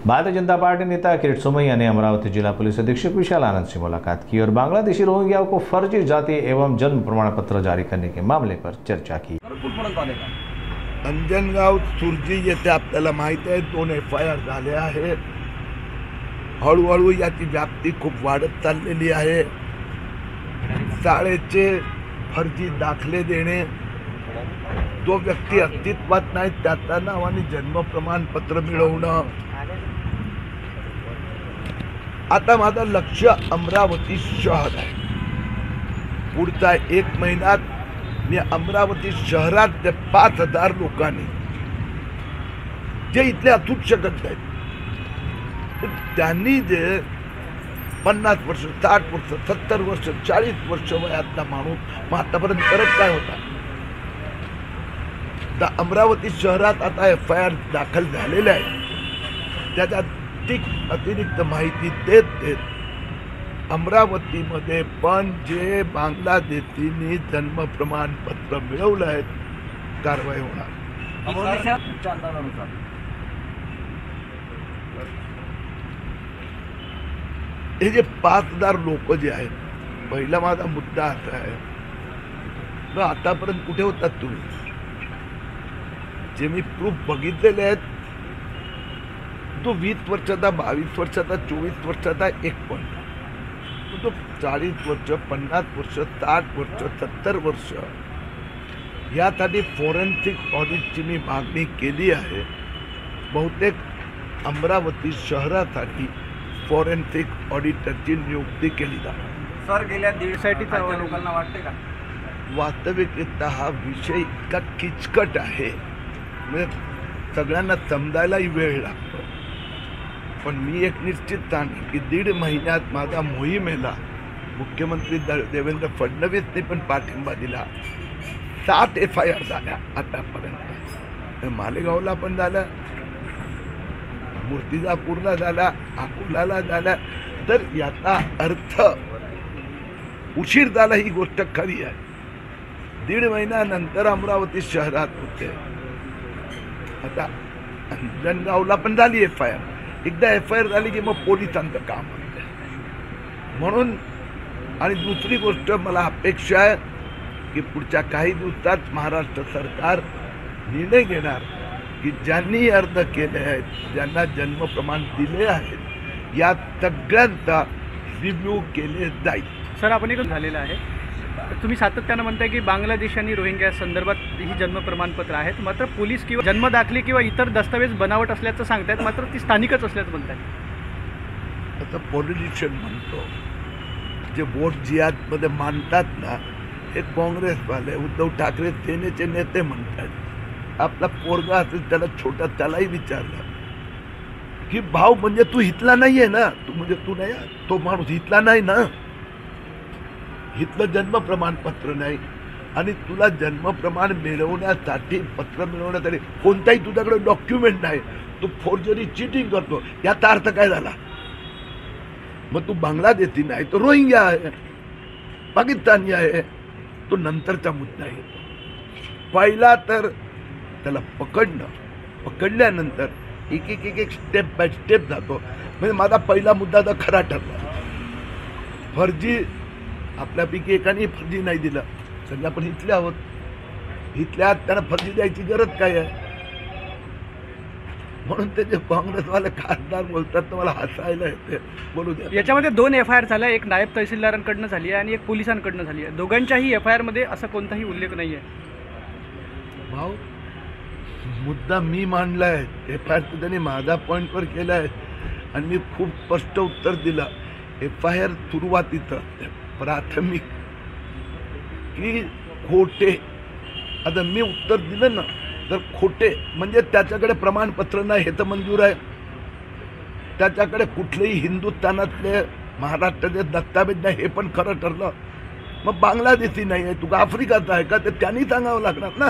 Bharatiya Janata party नेता किरीट सोमैया ने अमरावती जिला पुलिस अधीक्षक विशाल आनंद से मुलाकात की और बांग्लादेशी रोहिंग्याओं को फर्जी जाति एवं जन्म प्रमाण पत्र जारी करने के मामले पर चर्चा की। अंजनगाव सुरजी येथे आपल्याला माहिती आहे 2 FIR झाले आहे। हळूहळू याची व्याप्ती खूप वाढत चाललेली आहे। शाळेचे फर्जी दाखले देणे, जो व्यक्ती अस्तित्वात नाही त्याच्या नावाने जन्म प्रमाणपत्र मिळवणं। आता माझं लक्ष अमरावती शहर आहे। पुढचा 1 महिन्यात मी अमरावती शहरात 5000 लोकांनी जे इथले असूच शकत नाहीत, त्यांनी जे 50 वर्ष 60 वर्ष 70 वर्ष 40 वर्ष वयातला माणूस मग आतापर्यंत करत काय होता। तर अमरावती शहरात आता FIR दाखल झालेले आहे। त्याच्यात अतिरिक्त माहिती देत अमरावतीमध्ये पण जे बांगलादेशींनी जन्म प्रमाणपत्र मिळवलं आहे कारवाई होणार। हे जे 5000 लोक जे आहेत, पहिला माझा मुद्दा असा आहे, आतापर्यंत कुठे होतात तुम्ही? जे मी प्रूफ बघितलेले आहेत, तो 20 वर्षाचा 22 वर्षाचा 24 वर्षाचा एक पण, तो 40 वर्ष 50 वर्ष 60 वर्ष 70 वर्ष यासाठी फॉरेन्सिक ऑडिटची मी मागणी केली आहे। बहुतेक अमरावती शहरासाठी फॉरेन्सिक ऑडिटरची नियुक्ती केली जाईल। सर, गेल्या दिवसासाठी लोकांना वाटते का वास्तविकता हा विषय इतका किचकट आहे, म्हणजे सगळ्यांना समजायलाही वेळ लागतो। पण मी एक निश्चित सांगेन की 1.5 महिन्यात माझ्या मोहिमेला मुख्यमंत्री देवेंद्र फडणवीसने पण पाठिंबा दिला। 7 FIR झाल्या आतापर्यंत, मालेगावला पण झालं, मूर्तिजापूरला झाला, अकोल्याला झाला। तर याचा अर्थ उशीर झाला ही गोष्ट खरी आहे। 1.5 महिन्यानंतर अमरावती शहरात होते। आता अंजनगावला पण झाली FIR, एकदा FIR झाली की मग पोलिसांचं काम आहे म्हणून। आणि दुसरी गोष्ट मला अपेक्षा आहे की पुढच्या काही दिवसात महाराष्ट्र सरकार निर्णय घेणार की ज्यांनी अर्ज केले आहेत, ज्यांना जन्म प्रमाण दिले आहेत, या सगळ्यांचा रिव्ह्यू केले जाईल। सर, आपण एक झालेलं आहे, तुम्ही सातत्यानं म्हणताय की बांगलादेश आणि रोहिंग्या संदर्भात ही जन्म प्रमाणपत्र आहेत, मात्र पोलीस किंवा जन्मदाखले किंवा इतर दस्तावेज बनावट असल्याचं सांगतायत, मात्र ती स्थानिकच असल्याचं म्हणतात। आता पॉलिटिशियन म्हणतो, जे वोट जिहादमध्ये मानतात ना, हे काँग्रेसवाले उद्धव ठाकरे सेनेचे नेते म्हणतात। आपला पोरगा असेल त्याला छोटा, त्यालाही विचारलं की भाऊ म्हणजे तू इथला नाही आहे ना, तू म्हणजे तू नाही, तो माणूस इथला नाही ना, इथलं जन्म प्रमाणपत्र नाही, आणि तुला जन्म प्रमाण मिळवण्यासाठी पत्र मिळवण्यासाठी कोणताही तुझ्याकडे डॉक्युमेंट नाही, तू फोर्जरी चीटिंग करतो, याचा अर्थ काय झाला? मग तू बांगलादेशी नाही, तो रोहिंग्या आहे, पाकिस्तानी आहे। तो नंतरचा मुद्दा आहे। पहिला तर त्याला पकडल्यानंतर एक स्टेप बाय स्टेप जातो। म्हणजे माझा पहिला मुद्दा तर खरा ठरला। फर्जी आपल्यापैकी एकाने फर्जी नाही दिला, सगळं आपण इथले आहोत, इथल्या त्यांना फर्जी द्यायची गरज काय आहे? म्हणून ते जे काँग्रेसवाले खासदार बोलतात तर मला हसायला येते। बोलू द्या। याच्यामध्ये 2 FIR झाल्या, एक नायब तहसीलदारांकडनं झाली आहे आणि एक पोलिसांकडनं झाली आहे। दोघांच्याही FIR मध्ये असा कोणताही उल्लेख नाही आहे। भाऊ, मुद्दा मी मांडलाय, FIR त्यांनी माझा पॉईंटवर केला आहे आणि मी खूप स्पष्ट उत्तर दिलं। FIR सुरुवातीचं प्राथमिक की खोटे, आता मी उत्तर दिलं ना, तर खोटे म्हणजे त्याच्याकडे प्रमाणपत्र नाही हे तर मंजूर आहे, त्याच्याकडे कुठलेही हिंदुस्थानातले महाराष्ट्राचे दस्तावेज नाही हे पण खरं ठरलं। मग बांगलादेशी नाही आहे, तुका आफ्रिकाचा आहे का, ते त्यांनी सांगावं लागणार ना।